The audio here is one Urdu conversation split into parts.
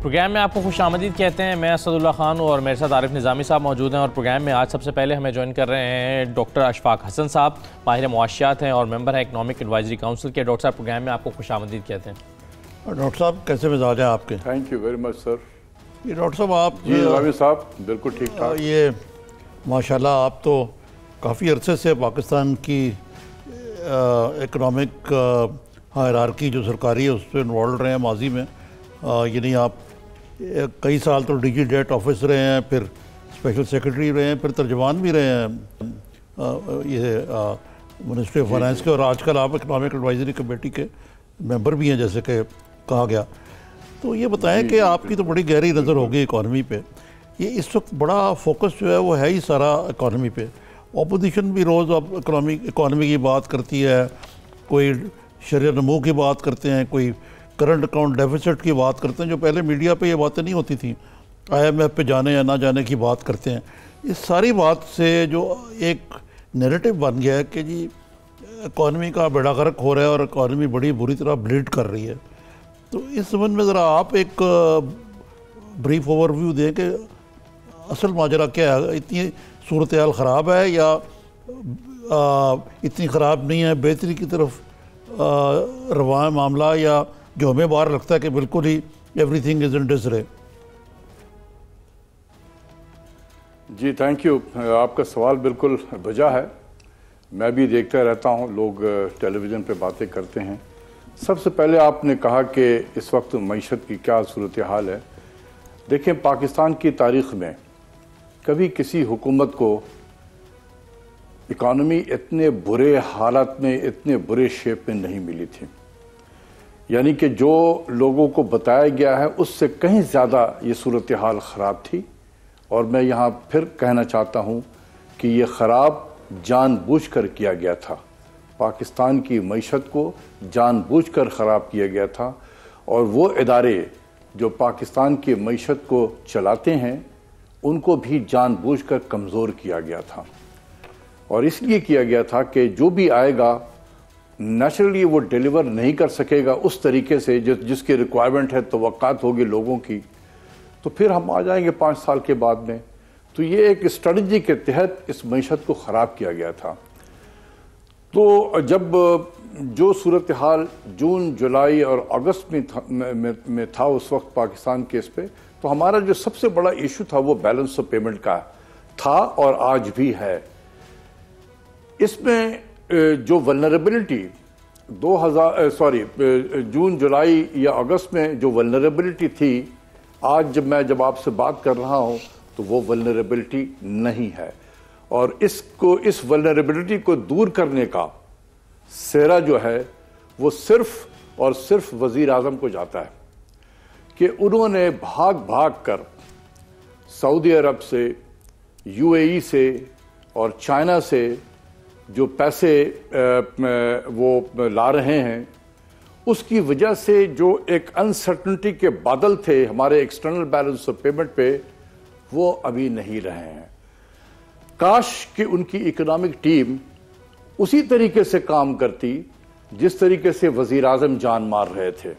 پروگرام میں آپ کو خوش آمدید کہتے ہیں. میں اسد اللہ خان ہوں اور میرے ساتھ عارف نظامی صاحب موجود ہیں. اور پروگرام میں آج سب سے پہلے ہمیں جوائن کر رہے ہیں ڈاکٹر اشفاق حسن صاحب, ماہر معاشیات ہیں اور ممبر ہیں اکنامک ایڈوائزری کونسل کے. ڈاکٹر صاحب پروگرام میں آپ کو خوش آمدید کہتے ہیں. ڈاکٹر صاحب کیسے مزاج ہیں آپ کے؟ تھینک یو ویری مچ سر. یہ ڈاکٹر صاحب آپ جی نظامی صاحب بالکل ٹھیک ٹھاک. یہ ماشاءاللہ آپ تو کافی عرصے سے پاکستان کی اکنامک ہائرارکی جو سرکاری ہے اس پہ انوالوڈ رہے ہیں ماضی میں. یعنی آپ کئی سال تو ڈی جی ڈیٹ آفس رہے ہیں, پھر اسپیشل سیکرٹری رہے ہیں, پھر ترجمان بھی رہے ہیں یہ منسٹری آف فائنانس کے, اور آج کل آپ اکنامک ایڈوائزری کمیٹی کے ممبر بھی ہیں جیسے کہ کہا گیا. تو یہ بتائیں کہ آپ کی تو بڑی گہری نظر ہوگی اکانومی پہ. یہ اس وقت بڑا فوکس جو ہے وہ ہے ہی سارا اکانومی پہ. اپوزیشن بھی روز اب اکانومی کی بات کرتی ہے, کوئی شرح نمو کی بات کرتے ہیں, کوئی کرنٹ اکاؤنٹ ڈیفیسٹ کی بات کرتے ہیں, جو پہلے میڈیا پہ یہ باتیں نہیں ہوتی تھیں. آئی ایم ایف پہ جانے یا نہ جانے کی بات کرتے ہیں. اس ساری بات سے جو ایک نیریٹو بن گیا ہے کہ جی اکانومی کا بیڑا غرق ہو رہا ہے اور اکانومی بڑی بری طرح بلیڈ کر رہی ہے. تو اس زمن میں ذرا آپ ایک بریف اوور ویو دیں کہ اصل ماجرا کیا ہے. اتنی صورتحال خراب ہے یا اتنی خراب نہیں ہے, بہتری کی طرف رواں معاملہ, یا جو ہمیں باہر لگتا ہے کہ بالکل ہی everything is in disarray? جی تھینک یو. آپ کا سوال بالکل بجا ہے. میں بھی دیکھتا رہتا ہوں, لوگ ٹیلی ویژن پہ باتیں کرتے ہیں. سب سے پہلے آپ نے کہا کہ اس وقت معیشت کی کیا صورتحال ہے. دیکھیں پاکستان کی تاریخ میں کبھی کسی حکومت کو اکانومی اتنے برے حالت میں, اتنے برے شیپ میں نہیں ملی تھی. یعنی کہ جو لوگوں کو بتایا گیا ہے اس سے کہیں زیادہ یہ صورتحال خراب تھی. اور میں یہاں پھر کہنا چاہتا ہوں کہ یہ خراب جان بوجھ کر کیا گیا تھا. پاکستان کی معیشت کو جان بوجھ کر خراب کیا گیا تھا, اور وہ ادارے جو پاکستان کی معیشت کو چلاتے ہیں ان کو بھی جان بوجھ کر کمزور کیا گیا تھا. اور اس لیے کیا گیا تھا کہ جو بھی آئے گا نیچرلی وہ ڈیلیور نہیں کر سکے گا اس طریقے سے جس کی ریکوائرمنٹ ہے, توقعات ہوگی لوگوں کی, تو پھر ہم آ جائیں گے 5 سال کے بعد میں. تو یہ ایک اسٹریٹجی کے تحت اس معیشت کو خراب کیا گیا تھا. تو جب جو صورتحال جون, جولائی اور اگست میں تھا اس وقت پاکستان کے اس پہ, تو ہمارا جو سب سے بڑا ایشو تھا وہ بیلنس آف پیمنٹ کا تھا اور آج بھی ہے. اس میں جو ولنریبلٹی جون, جولائی یا اگست میں جو ولنریبلٹی تھی, آج جب آپ سے بات کر رہا ہوں تو وہ ولنریبلٹی نہیں ہے. اور اس ولنریبلٹی کو دور کرنے کا سہرا جو ہے وہ صرف اور صرف وزیر اعظم کو جاتا ہے کہ انہوں نے بھاگ کر سعودی عرب سے, یو اے ای سے اور چائنا سے جو پیسے وہ لا رہے ہیں, اس کی وجہ سے جو ایک انسرٹنٹی کے بادل تھے ہمارے ایکسٹرنل بیلنس آف پیمنٹ پہ, وہ ابھی نہیں رہے ہیں. کاش کہ ان کی اکنامک ٹیم اسی طریقے سے کام کرتی جس طریقے سے وزیر اعظم جان مار رہے تھے.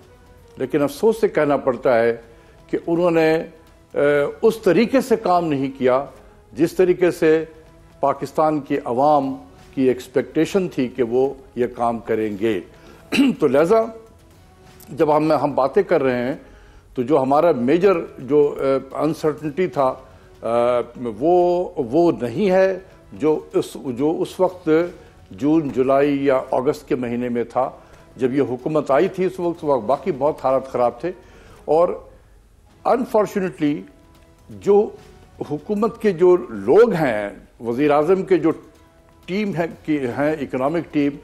لیکن افسوس سے کہنا پڑتا ہے کہ انہوں نے اس طریقے سے کام نہیں کیا جس طریقے سے پاکستان کی عوام کی ایکسپیکٹیشن تھی کہ وہ یہ کام کریں گے. تو لہذا جب ہم باتیں کر رہے ہیں تو جو ہمارا میجر جو انسرٹنٹی تھا وہ نہیں ہے جو اس وقت جون, جولائی یا اگست کے مہینے میں تھا جب یہ حکومت آئی تھی. اس وقت باقی بہت حالات خراب تھے. اور انفارچونیٹلی جو حکومت کے جو لوگ ہیں, وزیر اعظم کے جو ٹیم ہیں اکنامک ٹیم,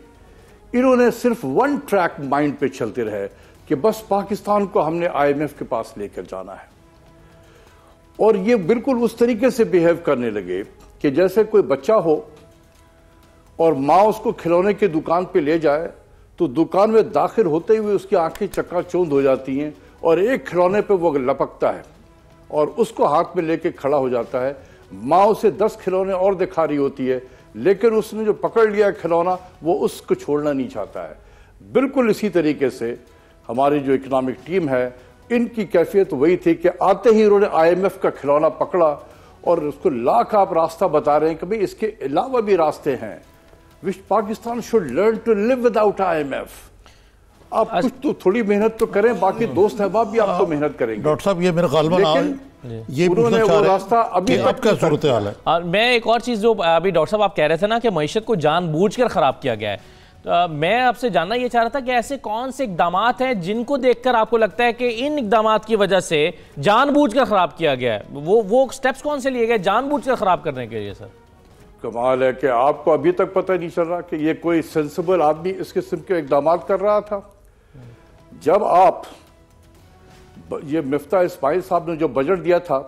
انہوں نے صرف ون ٹریک مائنڈ پہ چلتے رہے کہ بس پاکستان کو ہم نے آئی ایم ایف کے پاس لے کر جانا ہے. اور یہ بالکل اس طریقے سے بیہیو کرنے لگے کہ جیسے کوئی بچہ ہو اور ماں اس کو کھلونے کی دکان پہ لے جائے تو دکان میں داخل ہوتے ہوئے اس کی آنکھیں چکا چوند ہو جاتی ہیں اور ایک کھلونے پہ وہ لپکتا ہے اور اس کو ہاتھ میں لے کے کھڑا ہو جاتا ہے. ماں اسے 10 کھلونے اور دکھا رہی ہوتی ہے لیکن اس نے جو پکڑ لیا کھلونا وہ اس کو چھوڑنا نہیں چاہتا ہے. بالکل اسی طریقے سے ہماری جو اکنامک ٹیم ہے ان کی کیفیت وہی تھی کہ آتے ہی انہوں نے IMF کا کھلونا پکڑا اور اس کو لاکھ آپ راستہ بتا رہے ہیں کہ بھئی اس کے علاوہ بھی راستے ہیں. which Pakistan should learn to live without IMF. آپ کچھ تو تھوڑی محنت تو کریں, باقی دوست احباب بھی آپ کو محنت کریں گے. ڈاکٹر صاحب یہ میرا غالباً یہ انہوں نے وہ راستہ ابھی تک کیا صورتحال ہے. میں ایک اور چیز جو ابھی ڈاکٹر صاحب آپ کہہ رہے تھے نا کہ معیشت کو جان بوجھ کر خراب کیا گیا ہے, میں آپ سے جاننا یہ چاہ رہا تھا کہ ایسے کون سے اقدامات ہیں جن کو دیکھ کر آپ کو لگتا ہے کہ ان اقدامات کی وجہ سے جان بوجھ کر خراب کیا گیا ہے, وہ سٹیپس کون سے لیے گئے جان بوجھ کر خراب کرنے کے لیے؟ سر کمال ہے کہ آپ کو ابھی تک پتہ نہیں چل رہا کہ یہ کوئی سینسیبل آدمی اس قسم کے اقدامات کر رہا تھا. جب آپ یہ مفتاح اسماعیل صاحب نے جو بجٹ دیا تھا,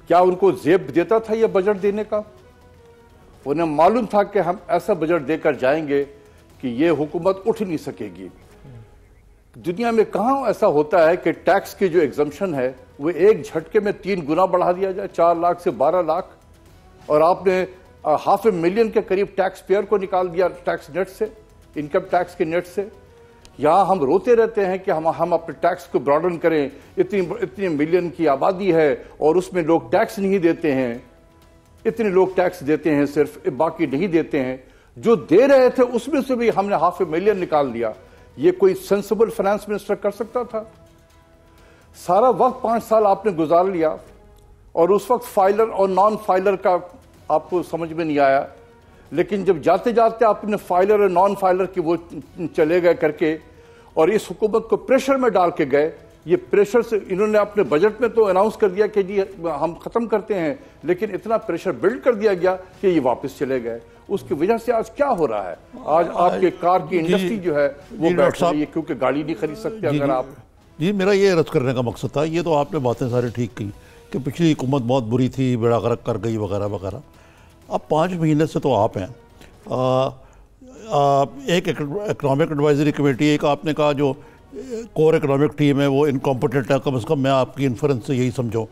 کیا ان کو زیب دیتا تھا یہ بجٹ دینے کا؟ انہیں معلوم تھا کہ ہم ایسا بجٹ دے کر جائیں گے کہ یہ حکومت اٹھ نہیں سکے گی. دنیا میں کہاں ایسا ہوتا ہے کہ ٹیکس کی جو ایگزمپشن ہے وہ ایک جھٹکے میں 3 گنا بڑھا دیا جائے, 4 لاکھ سے 12 لاکھ, اور آپ نے 500,000 کے قریب ٹیکس پیئر کو نکال دیا ٹیکس نیٹ سے, انکم ٹیکس کے نیٹ سے. یہاں ہم روتے رہتے ہیں کہ ہم اپنے ٹیکس کو براڈن کریں, اتنی ملین کی آبادی ہے اور اس میں لوگ ٹیکس نہیں دیتے ہیں, اتنے لوگ ٹیکس دیتے ہیں صرف, باقی نہیں دیتے ہیں. جو دے رہے تھے اس میں سے بھی ہم نے 500,000 نکال دیا. یہ کوئی سینسیبل فائنانس منسٹر کر سکتا تھا؟ سارا وقت 5 سال آپ نے گزار لیا اور اس وقت فائلر اور نان فائلر کا آپ کو سمجھ میں نہیں آیا, لیکن جب جاتے جاتے آپ نے فائلر اور نان فائلر کی وہ چلے گئے کر کے اور اس حکومت کو پریشر میں ڈال کے گئے. یہ پریشر سے انہوں نے اپنے بجٹ میں تو اناؤنس کر دیا کہ جی ہم ختم کرتے ہیں, لیکن اتنا پریشر بلڈ کر دیا گیا کہ یہ واپس چلے گئے. اس کی وجہ سے آج کیا ہو رہا ہے؟ آج آپ کے کار کی انڈسٹری جو ہے وہ بیٹھ رہی ہے کیونکہ گاڑی نہیں خرید سکتے اگر آپ. جی میرا یہ عرض کرنے کا مقصد تھا, یہ تو آپ نے باتیں ساری ٹھیک کی کہ پچھلی حکومت بہت بری تھی, بیڑا غرق کر گئی وغیرہ وغیرہ. اب 5 مہینے سے تو آپ ہیں, ایک اکنامک ایڈوائزری کمیٹی, ایک آپ نے کہا جو کور اکنامک ٹیم ہے وہ انکمپٹنٹ ہے, کم از کم میں آپ کی انفرنس سے یہی سمجھوں.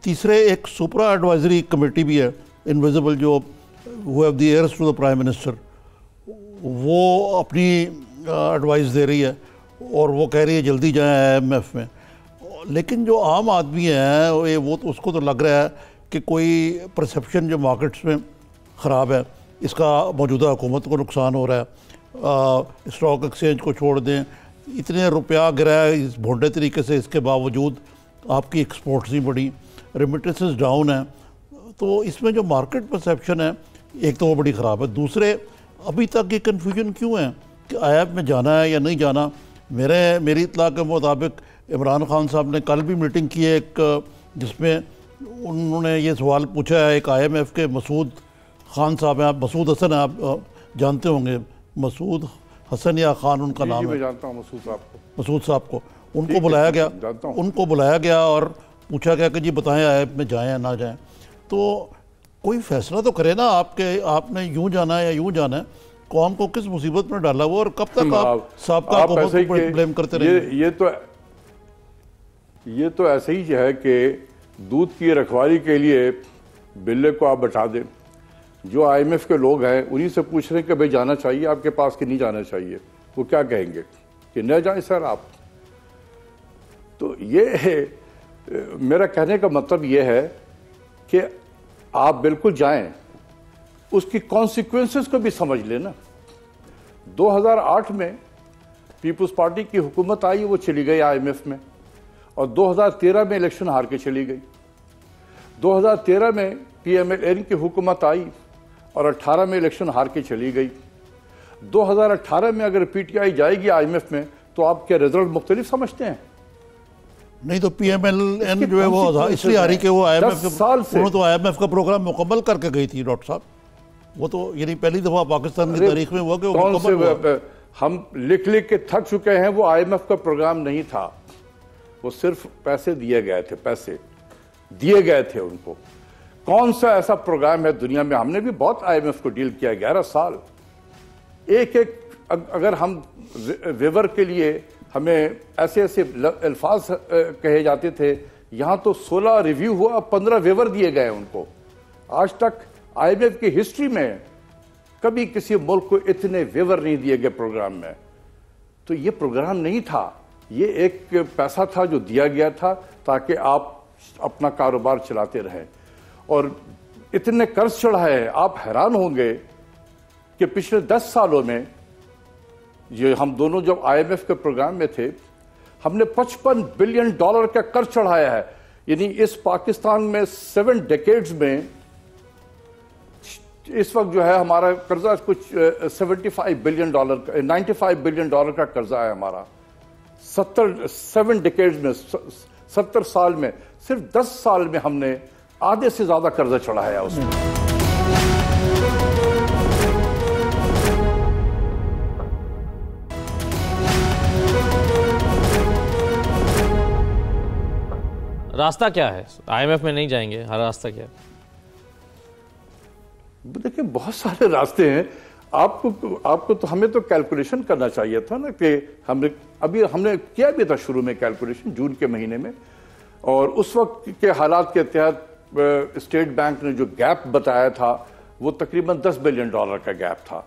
تیسرے ایک سپرا ایڈوائزری کمیٹی بھی ہے انویزیبل, جو who have the heirs to the prime minister, وہ اپنی ایڈوائز دے رہی ہے اور وہ کہہ رہی ہے جلدی جائیں IMF میں. لیکن جو عام آدمی ہیں وہ تو اس کو تو لگ رہا ہے کہ کوئی پرسیپشن جو مارکیٹس میں خراب ہے, اس کا موجودہ حکومت کو نقصان ہو رہا ہے. اسٹاک ایکسچینج کو چھوڑ دیں, اتنے روپیہ گرا ہے اس بھونڈے طریقے سے, اس کے باوجود آپ کی ایکسپورٹس نہیں بڑھی, ریمیٹنسز ڈاؤن ہیں. تو اس میں جو مارکیٹ پرسیپشن ہے ایک تو وہ بڑی خراب ہے. دوسرے ابھی تک یہ کنفیوژن کیوں ہے کہ IMF میں جانا ہے یا نہیں جانا؟ میری اطلاع کے مطابق عمران خان صاحب نے کل بھی میٹنگ کی ہے ایک, جس میں انہوں نے یہ سوال پوچھا ہے ایک IMF کے مسعود خان صاحب ہیں, آپ مسعود حسن ہیں, آپ جانتے ہوں گے, مسعود حسن یا خان ان کا نام ہے. میں جانتا ہوں مسعود صاحب کو. ان کو بلایا گیا اور پوچھا گیا کہ جی بتائیں IMF میں جائیں یا نہ جائیں. تو کوئی فیصلہ تو کرے نا آپ نے یوں جانا ہے یا یوں جانا ہے. قوم کو کس مصیبت میں ڈالا ہوا, اور کب تک آپ سابقہ حکومت کو بلیم کرتے رہیں گے؟ یہ تو ایسے ہی ہے کہ دودھ کی رکھوالی کے لیے بلے کو آپ بٹھا دیں. جو IMF کے لوگ ہیں انہی سے پوچھ رہے ہیں کہ بھئی جانا چاہیے آپ کے پاس کہ نہیں جانا چاہیے, وہ کیا کہیں گے کہ نہ جائیں سر آپ. تو یہ میرا کہنے کا مطلب یہ ہے کہ آپ بالکل جائیں, اس کی کانسیکوینسز کو بھی سمجھ لیں نا. 2008 میں پیپلز پارٹی کی حکومت آئی, وہ چلی گئی IMF میں, اور 2013 میں الیکشن ہار کے چلی گئی. 2013 میں PMLN کی حکومت آئی اور 18 میں الیکشن ہار کے چلی گئی. 2018 میں اگر PTI جائے گی IMF میں تو آپ کے رزلٹ مختلف سمجھتے ہیں؟ نہیں تو PMLN جو ہے وہ اس لیے آ رہی کہ وہ IMF کا پروگرام مکمل کر کے گئی تھی ڈاکٹر صاحب. وہ تو یعنی پہلی دفعہ پاکستان کی تاریخ میں ہوا کہ وہ مکمل ہوا. ہم لکھ کے تھک چکے ہیں, وہ IMF کا پروگرام نہیں تھا, وہ صرف پیسے دیے گئے تھے ان کو. کون سا ایسا پروگرام ہے دنیا میں؟ ہم نے بھی بہت IMF کو ڈیل کیا 11 سال. ایک اگر ہم ویور کے لیے ہمیں ایسے الفاظ کہے جاتے تھے, یہاں تو 16 ریویو ہوا, 15 ویور دیے گئے ان کو. آج تک IMF کی ہسٹری میں کبھی کسی ملک کو اتنے ویور نہیں دیے گئے پروگرام میں. تو یہ پروگرام نہیں تھا, یہ ایک پیسہ تھا جو دیا گیا تھا تاکہ آپ اپنا کاروبار چلاتے رہیں، اور اتنے قرض چڑھائے ہیں، آپ حیران ہوں گے کہ پچھلے 10 سالوں میں، یہ ہم دونوں جب IMF کے پروگرام میں تھے، ہم نے $55 بلین کا قرض چڑھایا ہے. یعنی اس پاکستان میں 7 ڈیکیڈز میں اس وقت جو ہے ہمارا قرضہ کچھ $95 بلین $95 بلین کا قرضہ ہے ہمارا. 7 ڈیکیڈز میں، 70 سال میں، صرف 10 سال میں ہم نے آدھے سے زیادہ قرضہ چڑھایا اس میں. راستہ کیا ہے؟ IMF میں نہیں جائیں گے، ہر راستہ کیا ہے؟ دیکھیں بہت سارے راستے ہیں. آپ کو تو ہمیں تو کیلکولیشن کرنا چاہیے تھا نا، کہ ہم نے کیا بھی تھا شروع میں کیلکولیشن جون کے مہینے میں، اور اس وقت کے حالات کے تحت اسٹیٹ بینک نے جو گیپ بتایا تھا وہ تقریباً $10 بلین کا گیپ تھا.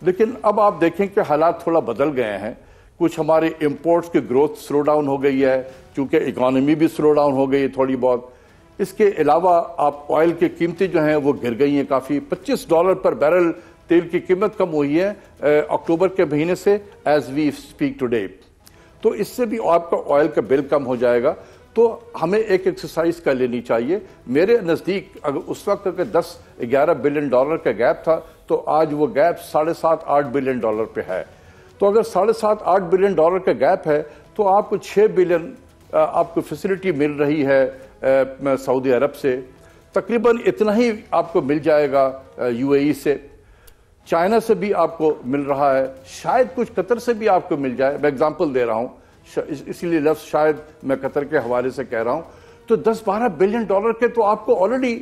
لیکن اب آپ دیکھیں کہ حالات تھوڑا بدل گئے ہیں. کچھ ہمارے امپورٹس کی گروتھ سلو ڈاؤن ہو گئی ہے، کیونکہ اکانومی بھی سلو ڈاؤن ہو گئی ہے تھوڑی بہت. اس کے علاوہ آپ آئل کی قیمتیں جو ہیں وہ گر گئی ہیں کافی. $25 پر بیرل تیل کی قیمت کم ہوئی ہے اکتوبر کے مہینے سے، ایز وی اسپیک ٹوڈے. تو اس سے بھی آپ کا آئل کا بل کم ہو جائے گا. تو ہمیں ایک ایکسرسائز کر لینی چاہیے. میرے نزدیک اگر اس وقت اگر $10-11 بلین کا گیپ تھا تو آج وہ گیپ $7.5-8 بلین پہ ہے. تو اگر $7.5-8 بلین کا گیپ ہے تو آپ کو $6 بلین آپ کو فیسلٹی مل رہی ہے سعودی عرب سے. تقریباً اتنا ہی آپ کو مل جائے گا UAE سے. چائنا سے بھی آپ کو مل رہا ہے، شاید کچھ قطر سے بھی آپ کو مل جائے. میں اگزامپل دے رہا ہوں، اسی لیے لفظ شاید میں قطر کے حوالے سے کہہ رہا ہوں. تو $10-12 بلین کے تو آپ کو آلریڈی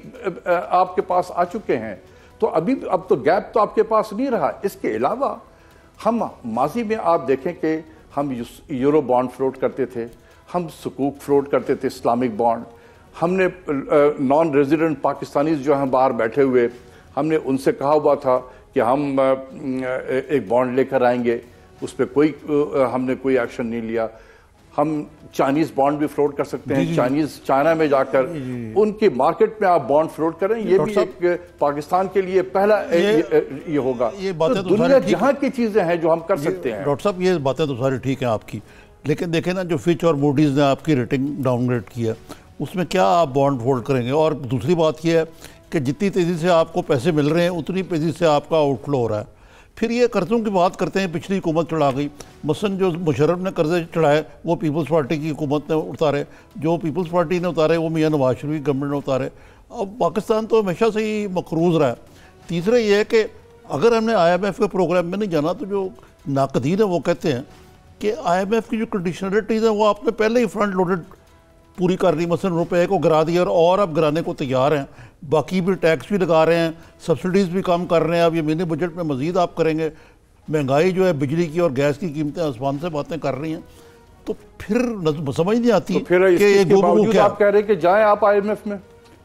آپ کے پاس آ چکے ہیں. تو اب تو گیپ تو آپ کے پاس نہیں رہا. اس کے علاوہ ہم ماضی میں آپ دیکھیں کہ ہم یورو بانڈ فلوٹ کرتے تھے، ہم سکوک فلوٹ کرتے تھے، اسلامک بانڈ. ہم نے نان ریزیڈنٹ پاکستانیز جو ہیں باہر بیٹھے ہوئے، ہم نے ان سے کہا ہوا تھا کہ ہم ایک بانڈ لے کر آئیں گے. اس پہ ہم نے کوئی ایکشن نہیں لیا. ہم چائنیز بانڈ بھی فلوٹ کر سکتے ہیں. چائنا میں جا کر ان کی مارکیٹ میں آپ بانڈ فلوٹ کریں. یہ بھی ایک پاکستان کے لیے پہلا یہ ہوگا. دنیا جہاں کی چیزیں ہیں جو ہم کر سکتے ہیں. ڈاکٹر صاحب یہ باتیں تو ساری ٹھیک ہیں آپ کی، لیکن دیکھیں نا جو فچ اور موڈیز نے آپ کی ریٹنگ ڈاؤن گریڈ کیا، اس میں کیا آپ بانڈ ہولڈ کریں گے؟ اور دوسری بات یہ ہے کہ جتنی تیزی سے آپ کو پیسے مل رہے ہیں اتنی تیزی سے آپ کا آؤٹ فلو ہو رہا ہے. پھر یہ قرضوں کی بات کرتے ہیں، پچھلی حکومت چڑھا گئی. مثلا جو مشرف نے قرضے چڑھائے وہ پیپلز پارٹی کی حکومت نے اتارے، جو پیپلز پارٹی نے اتارے وہ میاں نواز شریف کی گورنمنٹ نے اتارے. اب پاکستان تو ہمیشہ سے ہی مقروض رہا ہے. تیسرا یہ ہے کہ اگر ہم نے IMF کے پروگرام میں نہیں جانا تو جو ناقدین ہیں وہ کہتے ہیں کہ IMF کی جو کنڈیشنلٹیز ہیں وہ آپ نے پہلے ہی فرنٹ لوڈڈ پوری کر لی. مثلا روپے کو گرا دیا اور اب گرانے کو تیار ہیں. باقی بھی ٹیکس بھی لگا رہے ہیں، سبسڈیز بھی کم کر رہے ہیں. اب یہ مینی بجٹ میں مزید آپ کریں گے. مہنگائی جو ہے بجلی کی اور گیس کی قیمتیں آسمان سے باتیں کر رہی ہیں. تو پھر سمجھ نہیں آتی کہ یہ گفتگو کیا. آپ کہہ رہے ہیں کہ جائیں آپ IMF میں.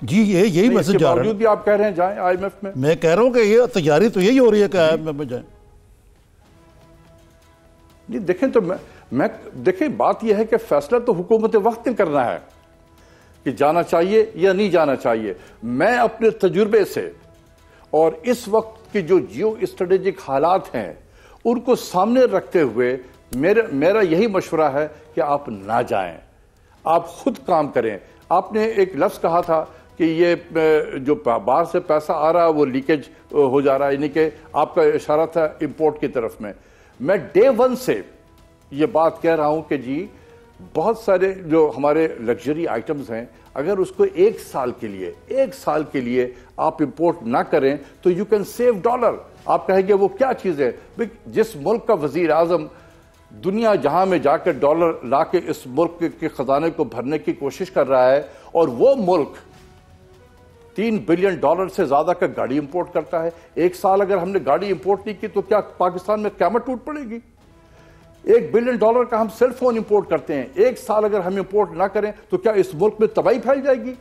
جی یہی میسج جا رہا ہے. آپ کہہ رہے ہیں جائیں IMF میں. میں کہہ رہا ہوں کہ یہ تیاری تو یہی ہو رہی ہے کہ IMF میں جائیں. جی دیکھیں تو دیکھیں بات یہ ہے کہ فیصلہ تو حکومت وقت نے کرنا ہے کہ جانا چاہیے یا نہیں جانا چاہیے. میں اپنے تجربے سے اور اس وقت کی جو جیو اسٹریٹجک حالات ہیں ان کو سامنے رکھتے ہوئے میرا یہی مشورہ ہے کہ آپ نہ جائیں، آپ خود کام کریں. آپ نے ایک لفظ کہا تھا کہ یہ جو باہر سے پیسہ آ رہا ہے وہ لیکیج ہو جا رہا ہے، یعنی کہ آپ کا اشارہ تھا امپورٹ کی طرف میں. میں ڈے ون سے یہ بات کہہ رہا ہوں کہ جی بہت سارے جو ہمارے لگژری آئٹمز ہیں اگر اس کو ایک سال کے لیے آپ امپورٹ نہ کریں تو یو کین سیو ڈالر. آپ کہیں گے وہ کیا چیز ہے؟ جس ملک کا وزیر اعظم دنیا جہاں میں جا کے ڈالر لا کے اس ملک کے خزانے کو بھرنے کی کوشش کر رہا ہے، اور وہ ملک $3 بلین سے زیادہ کا گاڑی امپورٹ کرتا ہے. ایک سال اگر ہم نے گاڑی امپورٹ نہیں کی تو کیا پاکستان میں قیامت ٹوٹ پڑے گی؟ $1 بلین کا ہم سیل فون امپورٹ کرتے ہیں، ایک سال اگر ہم امپورٹ نہ کریں تو کیا اس ملک میں تباہی پھیل جائے گی؟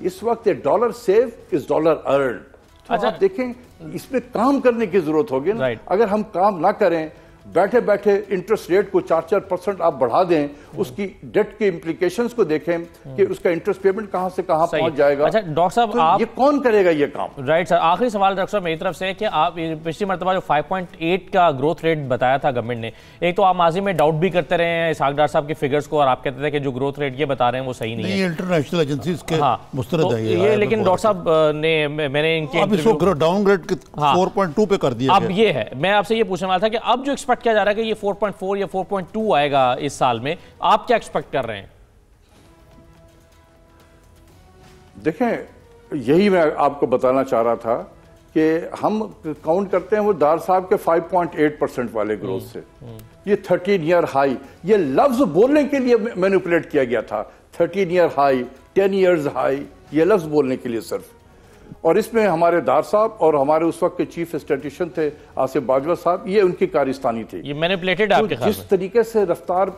اس وقت $1 سیو is $1 earned. آپ دیکھیں اس میں کام کرنے کی ضرورت ہوگی نا. اگر ہم کام نہ کریں بیٹھے بیٹھے انٹرسٹ ریٹ کو 4% آپ بڑھا دیں, اس کی ڈیٹ کے امپلیکیشنز کو دیکھیں کہ اس کا انٹرسٹ پیمنٹ کہاں سے کہاں پہنچ جائے گا. اچھا ڈاکٹر صاحب آپ یہ کون کرے گا یہ کام؟ رائٹ سر, آخری سوال ڈاکٹر صاحب میری طرف سے کہ آپ پچھلی مرتبہ جو 5.8 کا گروتھ ریٹ بتایا تھا گورنمنٹ نے, ایک تو آپ ماضی میں ڈاؤٹ بھی کرتے رہے ہیں اسحاق ڈار صاحب کے فگرز کو, اور آپ کہتے تھے کہ جو گروتھ ریٹ یہ بتا رہے ہیں وہ صحیح نہیں ہے. انٹرنیشنل ایجنسیز کے مستند ہے یہ, لیکن ڈاکٹر صاحب نے میں نے ان کے اب اس کو ڈاؤن گریڈ 4.2 پہ کر دیا. اب یہ ہے, میں آپ سے یہ پوچھنے والا تھا کہ اب جو ایکسپیکٹ کیا جا رہا ہے کہ یہ 4.4 یا 4.2 آئے گا اس سال میں, آپ کیا ایکسپیکٹ کر رہے ہیں؟ دیکھیں, یہی میں آپ کو بتانا چاہ رہا تھا کہ ہم کاؤنٹ کرتے ہیں وہ ڈار صاحب کے 5.8% والے گروتھ سے. یہ 13 ایئر ہائی, یہ لفظ بولنے کے لیے مینیپولیٹ کیا گیا تھا. 13 ایئر ہائی, 10 ایئرز ہائی, یہ لفظ بولنے کے لیے صرف. اور اس میں ہمارے ڈار صاحب اور ہمارے اس وقت کے چیف اسٹیٹسٹیشین تھے آصف باجوہ صاحب, یہ ان کی کارستانی تھی. یہ مینیپولیٹڈ آپ کے خیال میں؟ جس طریقے سے رفتار,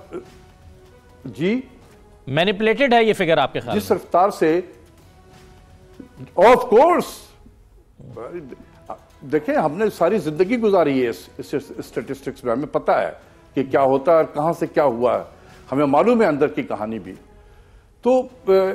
جی مینیپولیٹڈ ہے یہ فگر آپ کے خیال میں؟ جس رفتار سے, آف کورس, دیکھیں ہم نے ساری زندگی گزاری ہے اس اسٹیٹسٹکس میں, ہمیں پتہ ہے کہ کیا ہوتا ہے اور کہاں سے کیا ہوا ہے, ہمیں معلوم ہے اندر کی کہانی بھی. تو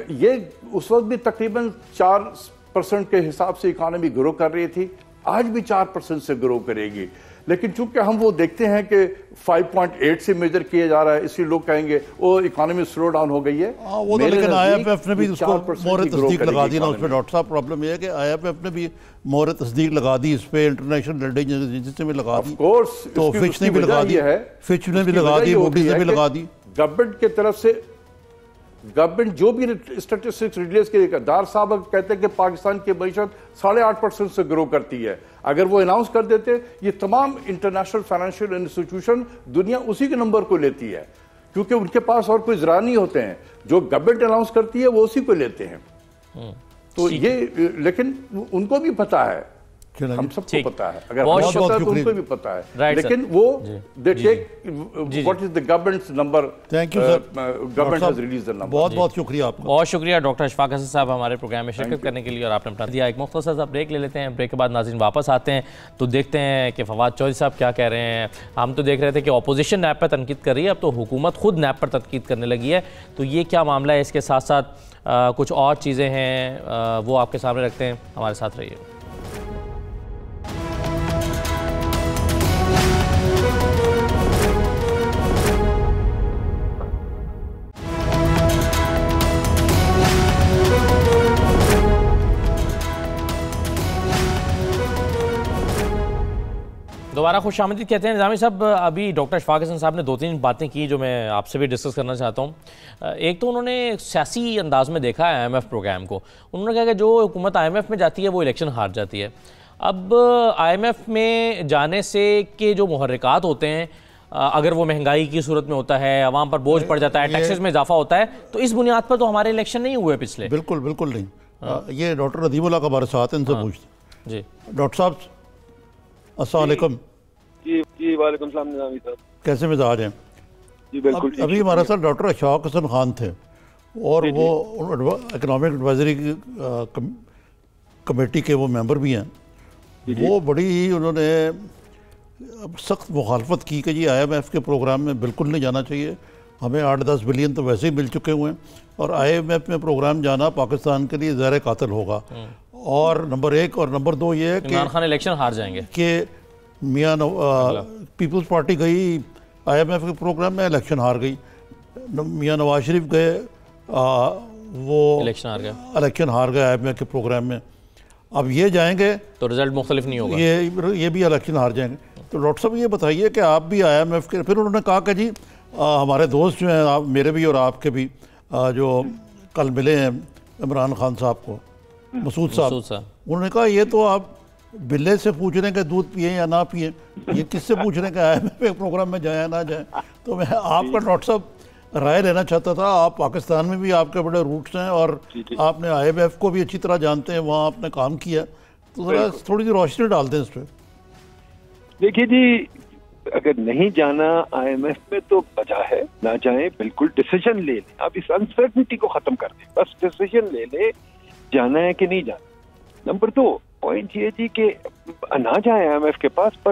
یہ اس وقت بھی تقریباً 4% کے حساب سے اکانومی گرو کر رہی تھی, آج بھی 4% سے گرو کرے گی. لیکن چونکہ ہم وہ دیکھتے ہیں کہ 5.8 سے میجر کیا جا رہا ہے, اسی لوگ کہیں گے وہ اکانومی سلو ڈاؤن ہو گئی ہے. وہ تو لیکن آئی ایف ایف نے بھی اس کو مہر تصدیق لگا دی نا اس پہ. ڈاکٹر صاحب پرابلم یہ ہے کہ آئی ایف ایف نے بھی مہر تصدیق لگا دی اس پہ, انٹرنیشنل ریٹنگ ایجنسی نے بھی لگا دی, تو فچ نے بھی لگا دی, فچ نے بھی لگا دی, موڈیز نے بھی لگا دی. گورنمنٹ کی طرف سے گورنمنٹ جو بھی اسٹیٹسٹکس ریلیز کے ڈار صاحب کہتے ہیں کہ پاکستان کی معیشت 8.5% سے گرو کرتی ہے. اگر وہ اناؤنس کر دیتے, یہ تمام انٹرنیشنل فائنینشیل انسٹیٹیوشن دنیا اسی کے نمبر کو لیتی ہے, کیونکہ ان کے پاس اور کوئی ذرائع نہیں ہوتے ہیں. جو گورنمنٹ اناؤنس کرتی ہے وہ اسی کو لیتے ہیں. تو یہ, لیکن ان کو بھی پتا ہے, ہم سب کو پتا ہے, اگر ہمیں پتا ہے تو ان کو بھی پتا ہے, لیکن وہ they take what is the government's number. Thank you sir. Government has released the number. بہت بہت شکریہ آپ کا. بہت شکریہ ڈاکٹر اشفاق حسن صاحب ہمارے پروگرام میں شرکت کرنے کے لیے, اور آپ نے بتا دیا. ایک مختصر سا بریک لے لیتے ہیں, بریک کے بعد ناظرین واپس آتے ہیں تو دیکھتے ہیں کہ فواد چودھری صاحب کیا کہہ رہے ہیں. ہم تو دیکھ رہے تھے کہ اپوزیشن نیب پر تنقید کر رہی ہے, اب تو حکومت خود نیب پر تنقید کرنے لگی ہے, تو یہ کیا معاملہ ہے. اس کے ساتھ ساتھ کچھ اور چیزیں ہیں وہ آپ کے سامنے رکھتے ہیں, ہمارے ساتھ رہیے. دوبارہ خوش آمدید کہتے ہیں. نظامی صاحب, ابھی ڈاکٹر اشفاق حسن صاحب نے 2-3 باتیں کی جو میں آپ سے بھی ڈسکس کرنا چاہتا ہوں. ایک تو انہوں نے سیاسی انداز میں دیکھا ہے آئی ایم ایف پروگرام کو. انہوں نے کہا کہ جو حکومت آئی ایم ایف میں جاتی ہے وہ الیکشن ہار جاتی ہے. اب آئی ایم ایف میں جانے سے کے جو محرکات ہوتے ہیں, اگر وہ مہنگائی کی صورت میں ہوتا ہے, عوام پر بوجھ پڑ جاتا ہے, ٹیکسز میں اضافہ ہوتا ہے, تو اس بنیاد پر تو ہمارے الیکشن نہیں ہوئے پچھلے. بالکل بالکل نہیں. یہ ڈاکٹر ندیم اللہ کا ہمارے ساتھ ان سے پوچھتے. جی ڈاکٹر صاحب السلام علیکم. جی وعلیکم السلام نظامی صاحب, کیسے مزاج ہیں؟ جی بالکل. ابھی ہمارے ساتھ ڈاکٹر اشفاق حسن خان تھے, اور وہ اکنامک ایڈوائزری کمیٹی کے وہ ممبر بھی ہیں. وہ بڑی ہی انہوں نے سخت مخالفت کی کہ جی آئی ایم ایف کے پروگرام میں بالکل نہیں جانا چاہیے, ہمیں 8-10 بلین تو ویسے ہی مل چکے ہوئے ہیں, اور آئی ایم ایف میں پروگرام جانا پاکستان کے لیے زہر قاتل ہوگا. اور نمبر 1 اور نمبر 2 یہ ہے کہ عمران خان الیکشن ہار جائیں گے, کہ میاں پیپلز پارٹی گئی آئی ایم ایف کے پروگرام میں, الیکشن ہار گئی. میاں نواز شریف گئے, وہ الیکشن ہار گئے آئی ایم ایف کے پروگرام میں. اب یہ جائیں گے تو رزلٹ مختلف نہیں ہوگا, یہ بھی الیکشن ہار جائیں گے. تو ڈاکٹر صاحب یہ بتائیے کہ آپ بھی آئی ایم ایف کے, پھر انہوں نے کہا کہ جی ہمارے دوست جو ہیں, میرے بھی اور آپ کے بھی, جو کل ملے ہیں عمران خان صاحب کو, مسعود صاحب, انہوں نے کہا یہ تو آپ بلے سے پوچھ رہے ہیں کہ دودھ پئیں یا نہ پئیں, یہ کس سے پوچھ رہے ہیں کہ آئی ایم ایف پروگرام میں جائیں یا نہ جائیں. تو میں آپ کا ڈاکٹر صاحب رائے لینا چاہتا تھا. آپ پاکستان میں بھی آپ کے بڑے روٹس ہیں, اور آپ نے آئی ایم ایف کو بھی اچھی طرح جانتے ہیں, وہاں آپ نے کام کیا, تو ذرا تھوڑی سی روشنی ڈال دیں اس پہ. دیکھیے جی, اگر نہیں جانا آئی ایم ایف میں تو وجہ ہے, نہ جائیں, بالکل ڈیسیجن لے لیں. اب اس انسرٹنٹی کو ختم کر دیں, بس ڈیسیجن لے لیں جانا ہے کہ نہیں جانا. نمبر 2 پوائنٹ یہ جی کہ نہ جائیں آئی ایم ایف کے پاس, پر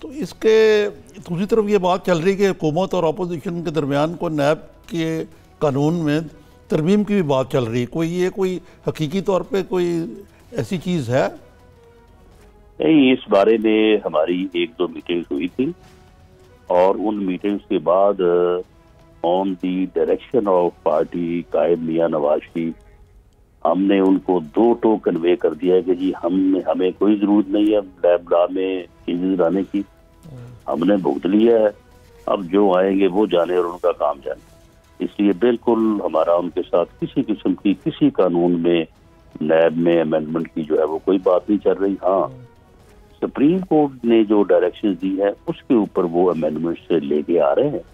تو اس کے دوسری طرف یہ بات چل رہی کہ حکومت اور اپوزیشن کے درمیان کو نیب کے قانون میں ترمیم کی بھی بات چل رہی ہے، کوئی حقیقی طور پہ کوئی ایسی چیز ہے؟ نہیں، اس بارے میں ہماری 1-2 میٹنگز ہوئی تھی، اور ان میٹنگز کے بعد آن دی ڈائریکشن آف پارٹی قائد میاں نواز شریف ہم نے ان کو 2 ٹوک کنوے کر دیا کہ جی ہمیں کوئی ضرورت نہیں ہے لیب لا میں چینجز لانے کی، ہم نے بھگت لیا ہے، اب جو آئیں گے وہ جانے اور ان کا کام جانے۔ اس لیے بالکل ہمارا ان کے ساتھ کسی قسم کی کسی قانون میں نیب میں امینڈمنٹ کی جو ہے وہ کوئی بات نہیں چل رہی۔ ہاں، سپریم کورٹ نے جو ڈائریکشن دی ہے اس کے اوپر وہ امینڈمنٹ سے لے کے آ رہے ہیں،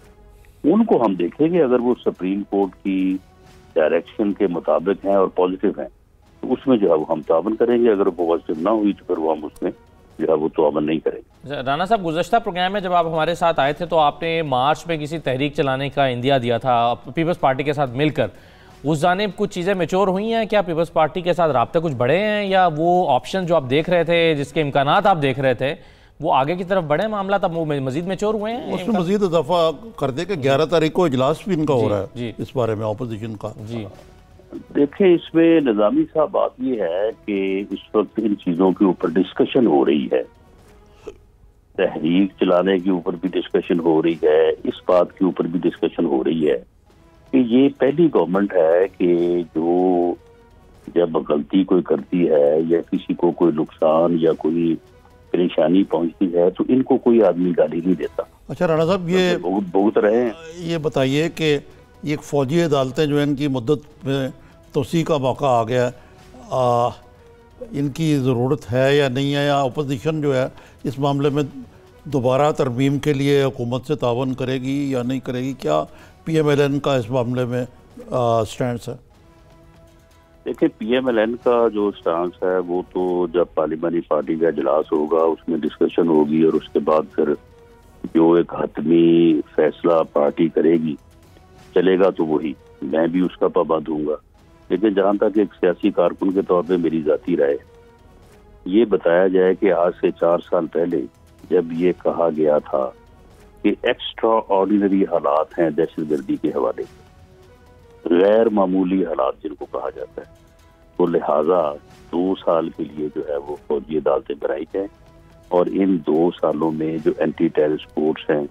ان کو ہم دیکھیں گے، اگر وہ سپریم کورٹ کی ڈائریکشن کے مطابق ہیں اور پازیٹیو ہیں تو اس میں جو ہے وہ ہم تعاون کریں گے، اگر وہ پازیٹیو نہ ہوئی تو پھر وہ ہم اس میں جو ہے وہ تعاون نہیں کریں گے۔ رانا صاحب، گزشتہ پروگرام میں جب آپ ہمارے ساتھ آئے تھے تو آپ نے مارچ میں کسی تحریک چلانے کا عندیہ دیا تھا پیپلز پارٹی کے ساتھ مل کر، اس جانب کچھ چیزیں میچور ہوئی ہیں کیا؟ پیپلز پارٹی کے ساتھ رابطے کچھ بڑھے ہیں، یا وہ آپشن جو آپ دیکھ رہے تھے جس کے امکانات آپ دیکھ رہے تھے وہ آگے کی طرف بڑھے معاملات اب وہ مزید میچور ہوئے ہیں؟ اس میں مزید اضافہ کر دے کہ 11 تاریخ کو اجلاس بھی ان کا ہو رہا ہے اس بارے میں اپوزیشن کا۔ جی دیکھیں، اس میں نظامی صاحب بات یہ ہے کہ اس وقت ان چیزوں کے اوپر ڈسکشن ہو رہی ہے، تحریک چلانے کے اوپر بھی ڈسکشن ہو رہی ہے، اس بات کے اوپر بھی ڈسکشن ہو رہی ہے کہ یہ پہلی گورنمنٹ ہے کہ جو جب غلطی کوئی کرتی ہے یا کسی کو کوئی نقصان یا کوئی پریشانی پہنچتی ہے تو ان کو کوئی آدمی گالی نہیں دیتا۔ اچھا رانا صاحب، یہ بہت رہے ہیں، یہ بتائیے کہ یہ فوجی عدالتیں جو ہیں ان کی مدت میں توسیع کا موقع آ گیا ہے، ان کی ضرورت ہے یا نہیں ہے، یا اپوزیشن جو ہے اس معاملے میں دوبارہ ترمیم کے لیے حکومت سے تعاون کرے گی یا نہیں کرے گی؟ کیا پی ایم ایل این کا اس معاملے میں سٹینڈس ہے؟ دیکھیں، پی ایم ایل این کا جو سٹانس ہے وہ تو جب پارلیمانی پارٹی کا اجلاس ہوگا اس میں ڈسکشن ہوگی، اور اس کے بعد پھر جو ایک حتمی فیصلہ پارٹی کرے گی چلے گا تو وہی، میں بھی اس کا پابند ہوں گا۔ لیکن جہاں تک ایک سیاسی کارکن کے طور پہ میری ذاتی رائے، یہ بتایا جائے کہ آج سے 4 سال پہلے جب یہ کہا گیا تھا کہ ایکسٹرا آرڈینری حالات ہیں دہشت گردی کے حوالے سے، غیر معمولی حالات جن کو کہا جاتا ہے، تو لہٰذا 2 سال کے لیے جو ہے وہ فوجی عدالتیں بنائی جائیں، اور ان 2 سالوں میں جو اینٹی ٹیررسٹ کورٹس ہیں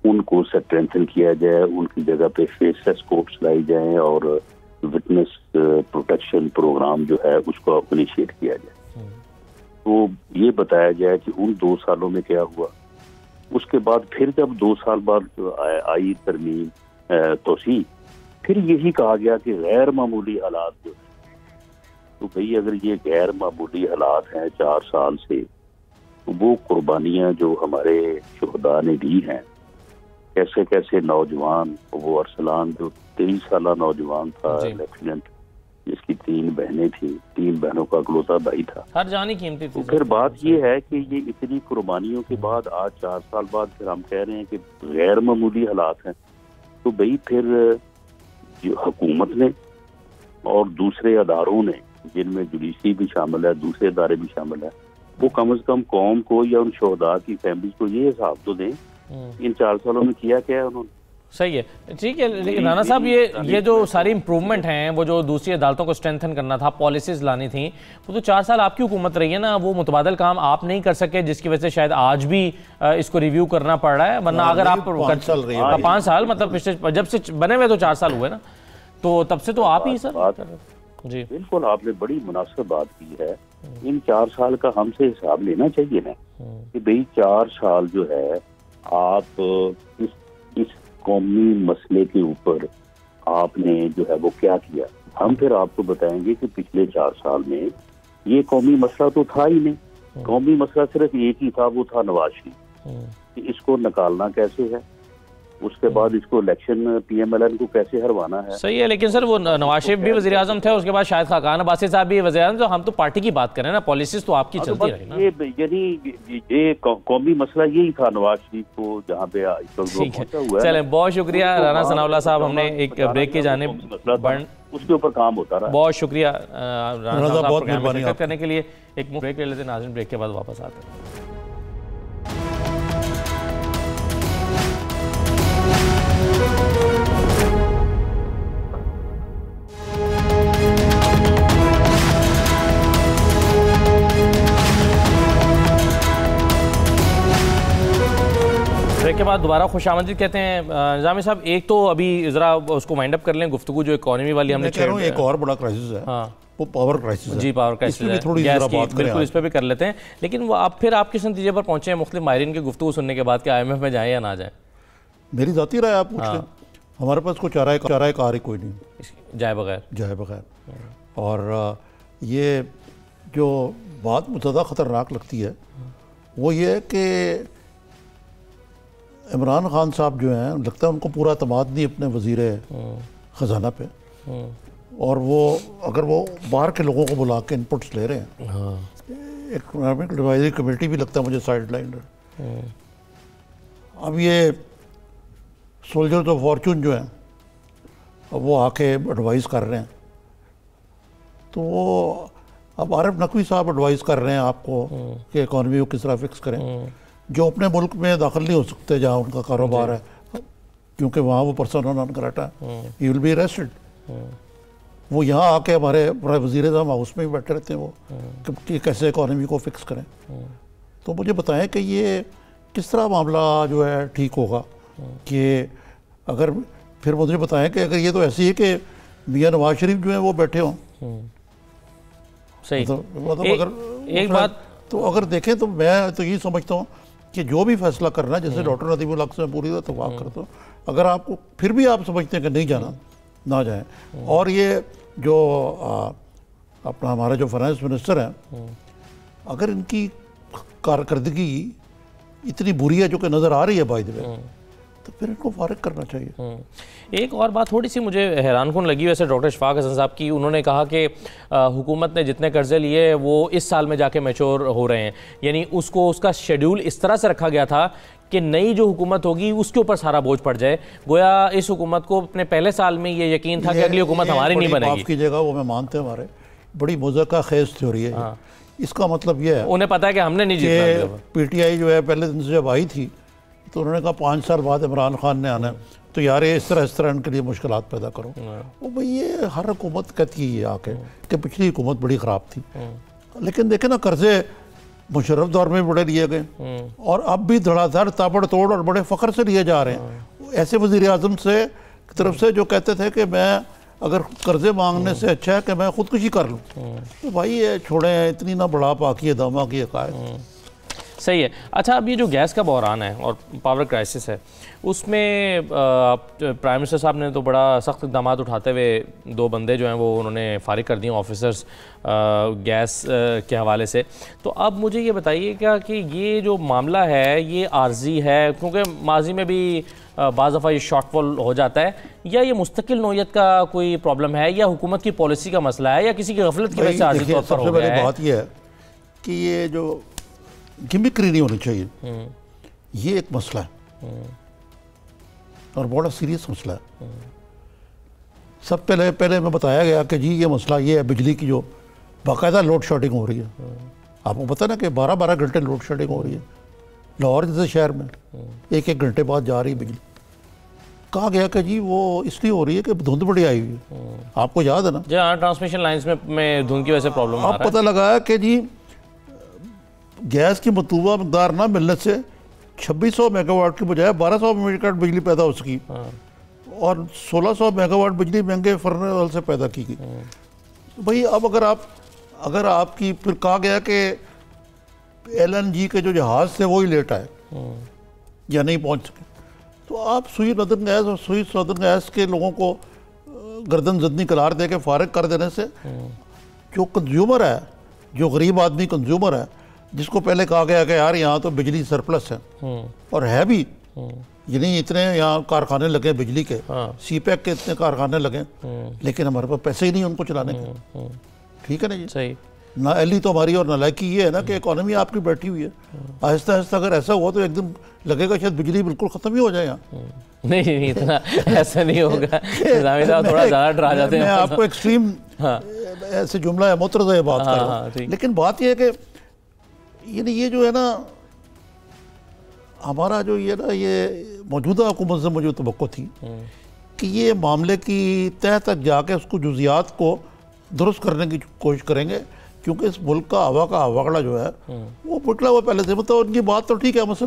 ان کو اسٹرینتھن کیا جائے، ان کی جگہ پہ فیس لیس کورٹس لائی جائیں، اور وٹنس پروٹیکشن پروگرام جو ہے اس کو انیشیٹ کیا جائے۔ تو یہ بتایا جائے کہ ان 2 سالوں میں کیا ہوا۔ اس کے بعد پھر جب 2 سال بعد آئی ترمیم توسیع، پھر یہی کہا گیا کہ غیر معمولی حالات جو ہیں، تو بھئی اگر یہ غیر معمولی حالات ہیں 4 سال سے، تو وہ قربانیاں جو ہمارے شہداء نے دی ہیں، کیسے کیسے نوجوان، وہ ارسلان جو 23 سالہ نوجوان تھا لیفٹیننٹ، جس کی 3 بہنیں تھیں، 3 بہنوں کا اکلوتا بھائی تھا، ہر جانی قیمتی تھی۔ پھر بات یہ ہے کہ یہ اتنی قربانیوں کے بعد آج 4 سال بعد پھر ہم کہہ رہے ہیں کہ غیر معمولی حالات ہیں، تو بھئی پھر جو حکومت نے اور دوسرے اداروں نے، جن میں جوڈیشری بھی شامل ہے، دوسرے ادارے بھی شامل ہیں، وہ کم از کم قوم کو یا ان شہداء کی فیملیز کو یہ حساب تو دیں ان 4 سالوں میں کیا کیا ہے انہوں نے۔ صحیح ہے، ٹھیک ہے، لیکن رانا صاحب یہ جو ساری امپروومنٹ ہیں، وہ جو دوسری عدالتوں کو اسٹرینتھن کرنا تھا، پالیسیز لانی تھیں، وہ تو 4 سال آپ کی حکومت رہی ہے نا، وہ متبادل کام آپ نہیں کر سکے، جس کی وجہ سے شاید آج بھی اس کو ریویو کرنا پڑ رہا ہے، ورنہ اگر آپ 5 سال مطلب پچھلے جب سے بنے ہوئے تو 4 سال ہوئے نا، تو تب سے تو آپ ہی سر۔ جی بالکل، آپ نے بڑی مناسب بات کی ہے۔ ان 4 سال کا ہم سے حساب لینا چاہیے نا کہ بھئی 4 سال جو ہے آپ اس قومی مسئلے کے اوپر آپ نے جو ہے وہ کیا کیا۔ ہم پھر آپ کو بتائیں گے کہ پچھلے 4 سال میں یہ قومی مسئلہ تو تھا ہی نہیں، قومی مسئلہ صرف ایک ہی تھا، وہ تھا نواز شریف، کہ اس کو نکالنا کیسے ہے، اس کے بعد اس کو election P M L N کو کیسے ہروانا ہے۔ صحیح ہے، لیکن سر وہ نواز شریف بھی وزیر اعظم تھے، اس کے بعد شاہد خاقان عباسی صاححب بھی وزیر اعظم، تو ہم تو پارٹی کی بات کریں نا، پالیسیز تو آپ کی چلتی رہی نا۔ یعنی یہ قومی مسئلہ یہی تھا نواز شریف کو جہاں پہ پہنچا ہوا ہے۔ چلیں، بہت شکریہ رانا ثناء اللہ صاحب، ہم نے ایک بریک کی جانب اس کے اوپر کام ہوتا رہا۔ بہت شکریہ رانا صاحب پروگرام میں شرکت کرنے کے لیے۔ ایک بریک لے لیتے ہیں ناظرین، بریک کے بعد واپس آتے ہیں۔ کے بعد دوبارہ خوش آمدید کہتے ہیں نظامی صاحب. ایک تو ابھی ذرا اس کو وائنڈ اپ کر لیں گفتگو جو اکانومی والی ہم نے کہہ رہا ہوں. ایک اور بڑا کرائسس ہے وہ پاور کرائسس ہے. جی پاور کرائسس ہے, بالکل اس پہ بھی کر لیتے ہیں. لیکن وہ پھر آپ کس نتیجے پر پہنچے ہیں مختلف ماہرین کی گفتگو سننے کے بعد کہ آئی ایم ایف میں جائیں یا نہ جائیں؟ میری ذاتی رائے آپ پوچھ لیں. ہمارے پاس کوئی چارہ کار ہی کوئی نہیں جائے بغیر. اور یہ جو بات مجھے زیادہ خطرناک لگتی ہے وہ یہ ہے کہ عمران خان صاحب جو ہیں لگتا ہے ان کو پورا اعتماد نہیں اپنے وزیر خزانہ پہ, اور وہ اگر وہ باہر کے لوگوں کو بلا کے انپٹس لے رہے ہیں. اکنامک ایڈوائزری کمیٹی بھی لگتا ہے مجھے سائڈ لائن. اب یہ سولجرز آف فارچون جو ہیں وہ آ کے ایڈوائز کر رہے ہیں, تو وہ اب عارف نقوی صاحب ایڈوائز کر رہے ہیں آپ کو کہ اکانومی کو کس طرح فکس کریں, جو اپنے ملک میں داخل نہیں ہو سکتے جہاں ان کا کاروبار ہے کیونکہ وہاں وہ پرسن نان گراٹا ہے, ہی ول بی اریسٹڈ. وہ یہاں آ کے ہمارے وزیر اعظم ہاؤس میں بھی بیٹھے رہتے ہیں وہ کہ کیسے اکانومی کو فکس کریں. تو مجھے بتائیں کہ یہ کس طرح معاملہ جو ہے ٹھیک ہوگا, کہ اگر پھر مجھے بتائیں کہ اگر یہ تو ایسی ہے کہ میاں نواز شریف جو ہیں وہ بیٹھے ہوں. صحیح. ایک بات تو اگر دیکھیں تو میں تو یہ سمجھتا ہوں کہ جو بھی فیصلہ کرنا ہے, جیسے ڈاکٹر ندیم الحق سے میں پوری اتفاق کرتا ہوں, اگر آپ کو پھر بھی آپ سمجھتے ہیں کہ نہیں جانا نہ جائیں. اور یہ جو اپنا ہمارے جو فائنانس منسٹر ہیں اگر ان کی کارکردگی اتنی بری ہے جو کہ نظر آ رہی ہے بائی دی وے, تو پھر ان کو فارغ کرنا چاہیے. ایک اور بات تھوڑی سی مجھے حیران کن لگی ویسے ڈاکٹر اشفاق حسن صاحب کی, انہوں نے کہا کہ حکومت نے جتنے قرضے لیے وہ اس سال میں جا کے میچور ہو رہے ہیں, یعنی اس کا شیڈیول اس طرح سے رکھا گیا تھا کہ نئی جو حکومت ہوگی اس کے اوپر سارا بوجھ پڑ جائے. گویا اس حکومت کو اپنے پہلے سال میں یہ یقین تھا کہ اگلی حکومت ہماری نہیں بنے گی. معاف کیجیے گا, وہ میں مانتے ہیں ہمارے بڑی مذاکرہ خیز تھیوری ہے. اس کا مطلب یہ ہے انہیں پتا ہے کہ ہم نے نہیں جیتنا. پی ٹی آئی جو ہے پہلے دن سے جب آئی تھی تو انہوں نے کہا 5 سال بعد عمران خان نے آنا ہے, تو یار اس طرح ان کے لیے مشکلات پیدا کرو. وہ بھئی یہ ہر حکومت کہتی ہے آ کے کہ پچھلی حکومت بڑی خراب تھی, لیکن دیکھیں نا قرضے مشرف دور میں بڑے لیے گئے اور اب بھی دھڑا دھڑ تابڑ توڑ اور بڑے فخر سے لیے جا رہے ہیں. ایسے وزیر اعظم سے طرف سے جو کہتے تھے کہ میں اگر قرضے مانگنے سے اچھا ہے کہ میں خودکشی کر لوں, تو بھائی یہ چھوڑیں, اتنی نہ بڑا پاکی داما کی حقائق. صحیح ہے. اچھا, اب یہ جو گیس کا بحران ہے اور پاور کرائسس ہے, اس میں پرائم منسٹر صاحب نے تو بڑا سخت اقدامات اٹھاتے ہوئے 2 بندے جو ہیں وہ انہوں نے فارغ کر دیے آفیسرز گیس کے حوالے سے. تو اب مجھے یہ بتائیے کیا کہ یہ جو معاملہ ہے یہ عارضی ہے, کیونکہ ماضی میں بھی بعض دفعہ یہ شارٹ فال ہو جاتا ہے, یا یہ مستقل نوعیت کا کوئی پرابلم ہے, یا حکومت کی پالیسی کا مسئلہ ہے, یا کسی کی غفلت کی وجہ سے عارضی طور پر ہو گیا ہے؟ سب سے بڑی بات یہ ہے کہ یہ جو گمکری نہیں ہونی چاہیے, یہ ایک مسئلہ ہے اور بڑا سیریس مسئلہ ہے. سب پہلے میں بتایا گیا کہ جی یہ مسئلہ یہ ہے بجلی کی جو باقاعدہ لوڈ شیڈنگ ہو رہی ہے. آپ کو پتہ نا کہ 12 گھنٹے لوڈ شیڈنگ ہو رہی ہے لاہور جیسے شہر میں, 1 گھنٹے بعد جا رہی بجلی. کہا گیا کہ جی وہ اس لیے ہو رہی ہے کہ دھند بڑی آئی ہوئی ہے. آپ کو یاد ہے نا, جی ہاں, ٹرانسمیشن لائنز میں دھند کی وجہ سے پرابلم آ رہا ہے. اب پتہ لگا کہ جی گیس کی مطلوبہ مقدار نہ ملنے سے 2600 میگا واٹ کی بجائے 1200 میگا واٹ بجلی پیدا ہو سکی, اور 1600 میگا واٹ بجلی مہنگے فرنل سے پیدا کی گئی. بھئی اب اگر آپ کی پھر کہا گیا کہ ایل این جی کے جو جہاز تھے وہی لیٹ آئے یا نہیں پہنچ سکے, تو آپ سوئی نردرن گیس اور سوئی سدرن گیس کے لوگوں کو گردن زدنی قرار دے کے فارغ کر دینے سے جو کنزیومر ہے, جو غریب آدمی کنزیومر ہے, جس کو پہلے کہا گیا کہ یار یہاں تو بجلی سرپلس ہے, اور ہے بھی, یعنی اتنے یہاں کارخانے لگے بجلی کے, سی پیک کے اتنے کارخانے لگے, لیکن ہمارے پاس پیسے ہی نہیں ان کو چلانے کے. ٹھیک ہے نا جی, صحیح. نہ ایلی تو ہماری اور نالائکی یہ ہے نا کہ اکانومی آپ کی بیٹھی ہوئی ہے. آہستہ آہستہ اگر ایسا ہوا تو ایک دم لگے گا شاید بجلی بالکل ختم ہی ہو جائے یہاں. نہیں اتنا ایسا نہیں ہوگا, نظامی صاحب تھوڑا زیادہ ڈرا جاتے ہیں. میں آپ کو ایکسٹریم ایسے جملہ ہے مترجہ یہ بات کر رہا ہوں, لیکن بات یہ ہے کہ یعنی یہ جو ہے نا ہمارا جو یہ موجودہ حکومت سے مجھے توقع تھی کہ یہ معاملے کی تہ تک جا کے اس کو جزیات کو درست کرنے کی کوشش کریں گے, کیونکہ اس ملک کا ہوا کا ہواگڑا جو ہے وہ پٹلا ہوا پہلے سے. مطلب ان کی بات تو ٹھیک ہے, مثلا